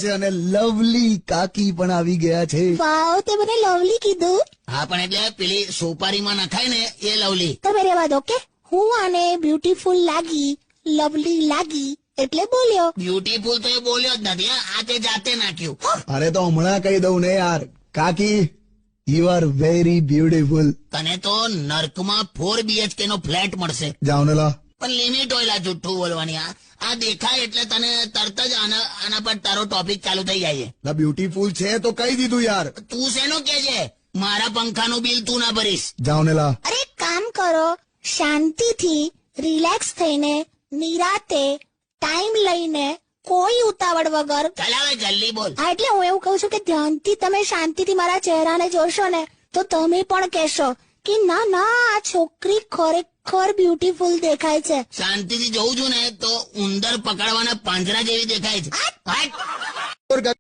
છે અને લવલી કાકી પણ આવી ગયા છે. વાવ, તે મને લવલી કીધું. હા, પણ એટલે પેલી સોપારીમાં નખાય ને એ લવલી. તમે રેવા દો કે હું આને બ્યુટીફુલ લાગી, લવલી લાગી એટલે બોલ્યો. બ્યુટીફુલ તો એ બોલ્યો જ નથી. આ તે જાતે નાખ્યું. અરે તો હમણાં કહી દઉં ને યાર. કાકી, યુ આર વેરી બ્યુટીફુલ. તને તો નર્કમાં 4 BHK નો ફ્લેટ મળશે. જાઓ ને લા. પણ લિમિટ હોય લા જુઠ્ઠું બોલવાની. આ દેખાય એટલે તને તરત જ આના પર તારો ટોપિક ચાલુ થઈ જાય છે. લા બ્યુટીફુલ છે તો કહી દીધું યાર. તું શેનો કે છે? મારા પંખાનું બિલ તું ના ભરીશ. જાઓ ને લા. અરે એક કામ કરો, શાંતિથી રિલેક્સ થઈને નિરાતે ટાઈમ લઈને કોઈ ઉતાવળ વગર. ચાલ હવે જલ્દી બોલ. હા, એટલે હું એવું કહું છું કે ધ્યાનથી તમે શાંતિથી મારા ચહેરાને જોશો ને તો તમે પણ કહેશો કે ના ના, આ છોકરી ખરેખર બ્યુટીફુલ દેખાય છે. શાંતિથી જોઉં છું ને તો ઉંદર પકડવાના પાંજરા જેવી દેખાય છે. હાટ!